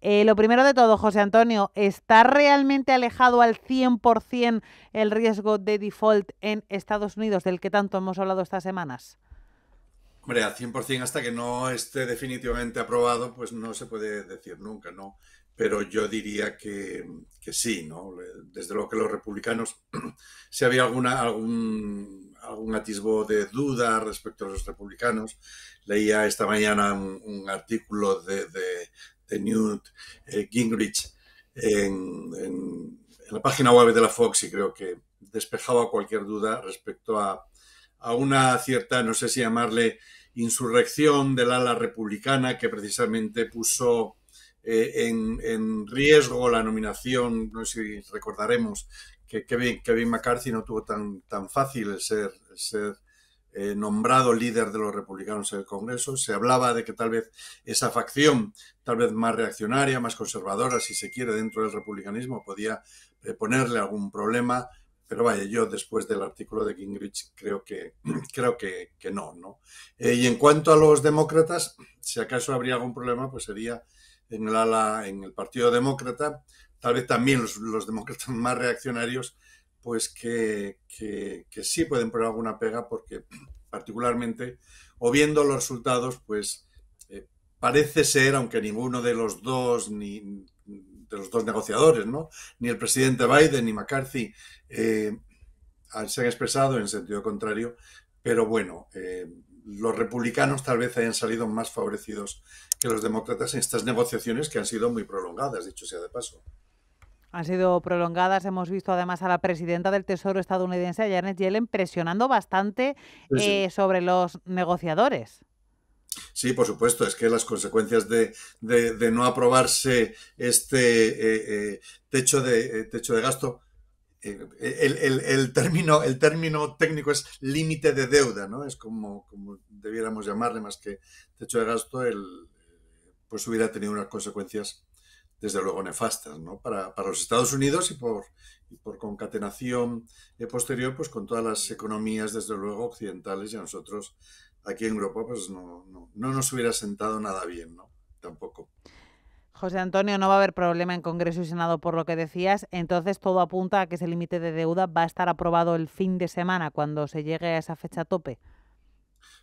Lo primero de todo, José Antonio, ¿está realmente alejado al 100% el riesgo de default en Estados Unidos, del que tanto hemos hablado estas semanas? Hombre, al 100% hasta que no esté definitivamente aprobado, pues no se puede decir nunca, ¿no? Pero yo diría que sí, ¿no? Desde luego que los republicanos, si había algún atisbo de duda respecto a los republicanos, leía esta mañana un artículo de Newt Gingrich en la página web de la Fox y creo que despejaba cualquier duda respecto a una cierta, no sé si llamarle insurrección del ala republicana que precisamente puso en riesgo la nominación, no sé si recordaremos que Kevin McCarthy no tuvo tan fácil el ser nombrado líder de los republicanos en el Congreso. Se hablaba de que tal vez esa facción, tal vez más reaccionaria, más conservadora, si se quiere, dentro del republicanismo, podía ponerle algún problema. Pero vaya, yo después del artículo de Gingrich creo que no, ¿no? Y en cuanto a los demócratas, si acaso habría algún problema, pues sería en el Partido Demócrata, tal vez también los demócratas más reaccionarios, pues que sí pueden poner alguna pega porque particularmente, o viendo los resultados, pues parece ser, aunque ninguno de los dos, ni de los dos negociadores, ¿no? Ni el presidente Biden ni McCarthy se han expresado en sentido contrario, pero bueno, los republicanos tal vez hayan salido más favorecidos que los demócratas en estas negociaciones que han sido muy prolongadas, dicho sea de paso. Han sido prolongadas. Hemos visto además a la presidenta del Tesoro estadounidense, Janet Yellen, presionando bastante Sí, sí. sobre los negociadores. Sí, por supuesto, es que las consecuencias de no aprobarse este techo de gasto, el término técnico es límite de deuda, ¿no? Es como debiéramos llamarle más que techo de gasto, pues hubiera tenido unas consecuencias desde luego nefastas, ¿no? Para los Estados Unidos y por concatenación posterior, pues con todas las economías, desde luego, occidentales y a nosotros aquí en Europa, pues no nos hubiera sentado nada bien, ¿no? Tampoco. José Antonio, no va a haber problema en Congreso y Senado por lo que decías, entonces todo apunta a que ese límite de deuda va a estar aprobado el fin de semana cuando se llegue a esa fecha tope.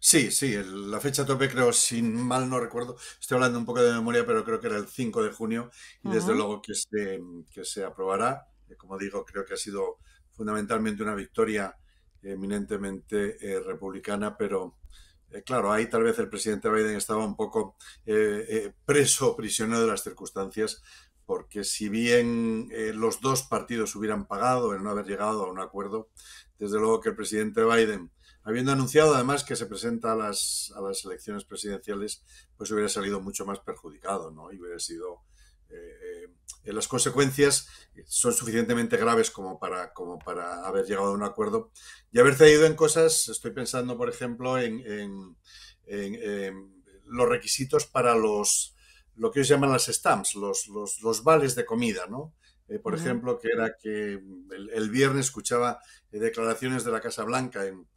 Sí, sí, la fecha tope creo, si mal no recuerdo, estoy hablando un poco de memoria, pero creo que era el 5 de junio y desde Ujú. luego que se aprobará. Como digo, creo que ha sido fundamentalmente una victoria eminentemente republicana, pero claro, ahí tal vez el presidente Biden estaba un poco prisionero de las circunstancias, porque si bien los dos partidos hubieran pagado el no haber llegado a un acuerdo, desde luego que el presidente Biden, habiendo anunciado además que se presenta a las elecciones presidenciales, pues hubiera salido mucho más perjudicado, ¿no? Y hubiera sido... las consecuencias son suficientemente graves como para haber llegado a un acuerdo y haber cedido en cosas. Estoy pensando, por ejemplo, en los requisitos para lo que ellos llaman las stamps, los vales de comida, ¿no? Por Ujú. ejemplo, que era que el viernes escuchaba declaraciones de la Casa Blanca en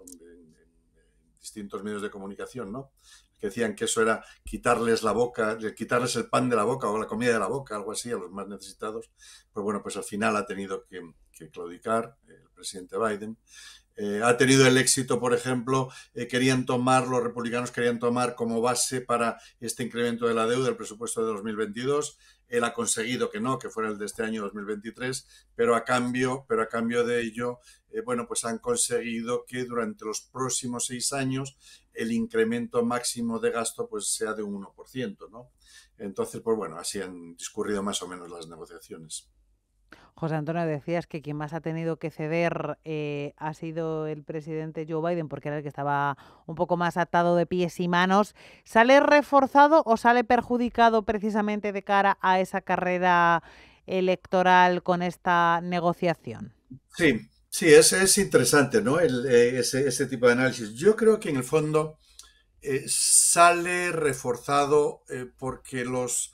distintos medios de comunicación, ¿no? Que decían que eso era quitarles la boca, quitarles el pan de la boca o la comida de la boca, algo así, a los más necesitados. Pues bueno, pues al final ha tenido que claudicar el presidente Biden. Ha tenido el éxito, por ejemplo, los republicanos querían tomar como base para este incremento de la deuda el presupuesto de 2022. Él ha conseguido que no, que fuera el de este año 2023, pero a cambio de ello, bueno, pues han conseguido que durante los próximos 6 años el incremento máximo de gasto pues sea de un 1%, ¿no? Entonces, pues bueno, así han discurrido más o menos las negociaciones. José Antonio, decías que quien más ha tenido que ceder ha sido el presidente Joe Biden, porque era el que estaba un poco más atado de pies y manos. ¿Sale reforzado o sale perjudicado precisamente de cara a esa carrera electoral con esta negociación? Sí, sí, es interesante, ¿no? Ese tipo de análisis. Yo creo que en el fondo sale reforzado porque los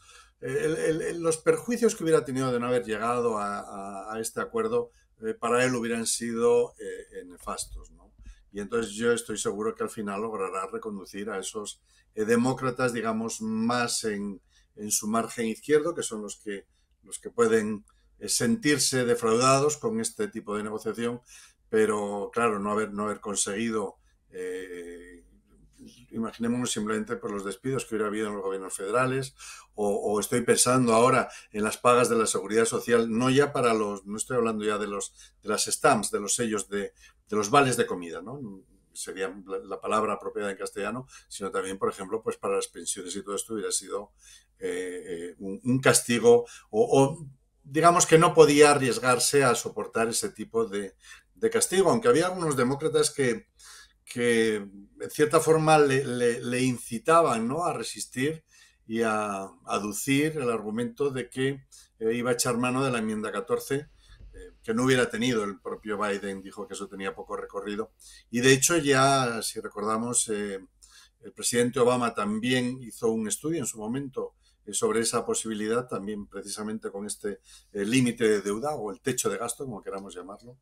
perjuicios que hubiera tenido de no haber llegado a este acuerdo para él hubieran sido nefastos, ¿no? Y entonces yo estoy seguro que al final logrará reconducir a esos demócratas, digamos, más en su margen izquierdo, que son los que pueden sentirse defraudados con este tipo de negociación, pero claro, no haber conseguido, imaginémonos simplemente por los despidos que hubiera habido en los gobiernos federales, o estoy pensando ahora en las pagas de la seguridad social, no estoy hablando ya de las stamps, de los sellos de los vales de comida, ¿no? Sería la palabra apropiada en castellano, sino también, por ejemplo, pues para las pensiones y todo esto hubiera sido un castigo, o digamos que no podía arriesgarse a soportar ese tipo de castigo, aunque había algunos demócratas que en cierta forma le incitaban, ¿no?, a resistir y a aducir el argumento de que iba a echar mano de la enmienda 14, que no hubiera tenido. El propio Biden dijo que eso tenía poco recorrido. Y de hecho ya, si recordamos, el presidente Obama también hizo un estudio en su momento sobre esa posibilidad, también precisamente con este límite de deuda o el techo de gasto, como queramos llamarlo.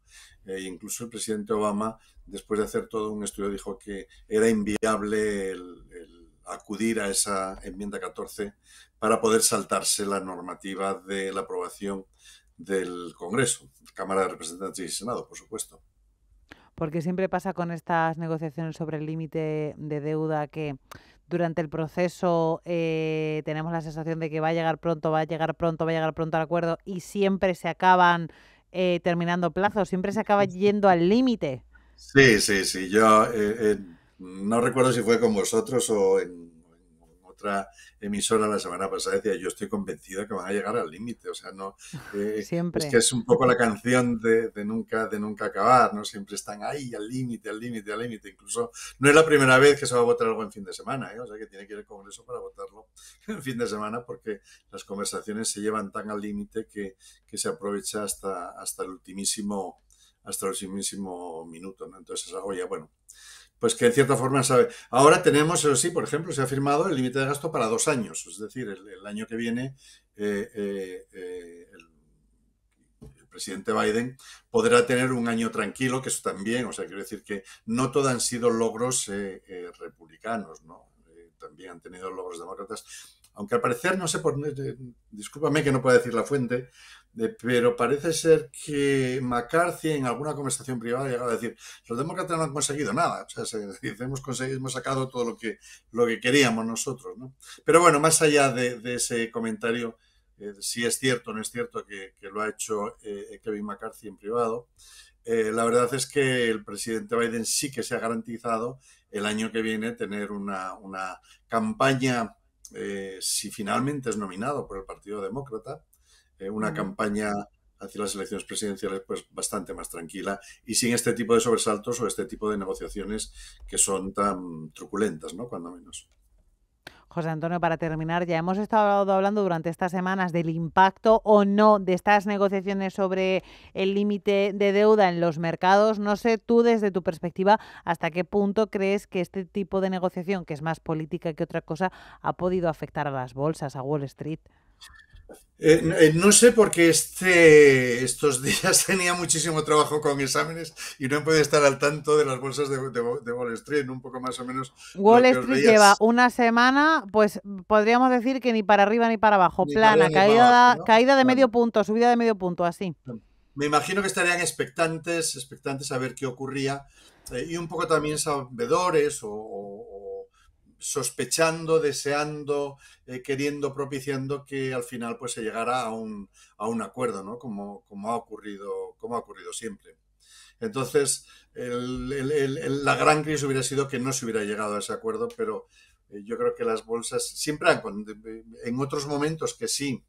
Incluso el presidente Obama, después de hacer todo un estudio, dijo que era inviable el acudir a esa enmienda 14 para poder saltarse la normativa de la aprobación del Congreso, Cámara de Representantes y Senado, por supuesto. Porque siempre pasa con estas negociaciones sobre el límite de deuda que durante el proceso tenemos la sensación de que va a llegar pronto, va a llegar pronto, va a llegar pronto al acuerdo, y siempre se acaban terminando plazos, siempre se acaba yendo al límite. Sí. Yo no recuerdo si fue con vosotros o en otra emisora la semana pasada, decía, yo estoy convencido que van a llegar al límite. O sea, no, Siempre. es que es un poco la canción de nunca acabar, ¿no? Siempre están ahí al límite, al límite, al límite. Incluso no es la primera vez que se va a votar algo en fin de semana, ¿eh? O sea, que tiene que ir al Congreso para votarlo en fin de semana, porque las conversaciones se llevan tan al límite que se aprovecha hasta el ultimísimo minuto, ¿no? Entonces, oye, bueno, pues que en cierta forma sabe. Ahora tenemos, eso sí, por ejemplo, se ha firmado el límite de gasto para 2 años, es decir, el año que viene el presidente Biden podrá tener un año tranquilo, que eso también, o sea, quiero decir que no todo han sido logros republicanos, ¿no? También han tenido logros demócratas, aunque al parecer, no sé, discúlpame que no pueda decir la fuente, pero parece ser que McCarthy en alguna conversación privada ha llegado a decir, los demócratas no han conseguido nada, o sea, hemos sacado todo lo que queríamos nosotros, ¿no? Pero bueno, más allá de ese comentario, si es cierto o no es cierto que lo ha hecho Kevin McCarthy en privado, la verdad es que el presidente Biden sí que se ha garantizado el año que viene tener una campaña, si finalmente es nominado por el Partido Demócrata, una campaña hacia las elecciones presidenciales pues bastante más tranquila y sin este tipo de sobresaltos o este tipo de negociaciones que son tan truculentas, ¿no? Cuando menos. José Antonio, para terminar, ya hemos estado hablando durante estas semanas del impacto o no de estas negociaciones sobre el límite de deuda en los mercados. No sé tú, desde tu perspectiva, hasta qué punto crees que este tipo de negociación, que es más política que otra cosa, ha podido afectar a las bolsas, a Wall Street. No sé, porque estos días tenía muchísimo trabajo con exámenes y no he podido estar al tanto de las bolsas de Wall Street, un poco más o menos. Wall Street lleva una semana, pues podríamos decir que ni para arriba ni para abajo, plana, caída, ¿no? Caída de medio punto, subida de medio punto, así. Me imagino que estarían expectantes a ver qué ocurría, y un poco también sabedores o sospechando, deseando, queriendo, propiciando que al final pues se llegara a un acuerdo, ¿no? Como ha ocurrido siempre. Entonces, la gran crisis hubiera sido que no se hubiera llegado a ese acuerdo, pero yo creo que las bolsas siempre en otros momentos que sí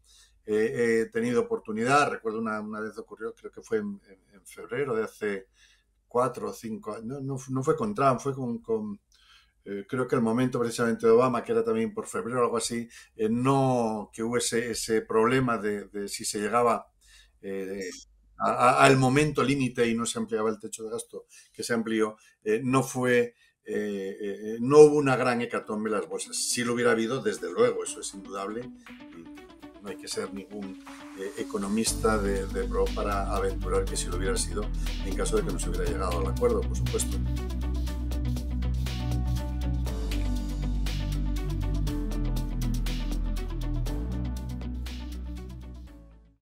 he tenido oportunidad. Recuerdo una vez ocurrió, creo que fue en febrero de hace 4 o 5 años, no fue con Trump, fue con creo que el momento precisamente de Obama, que era también por febrero o algo así, no que hubo ese problema de si se llegaba al momento límite y no se ampliaba el techo de gasto, que se amplió, no hubo una gran hecatombe en las bolsas. Sí lo hubiera habido, desde luego, eso es indudable, y no hay que ser ningún economista de pro para aventurar que sí lo hubiera sido en caso de que no se hubiera llegado al acuerdo, por supuesto.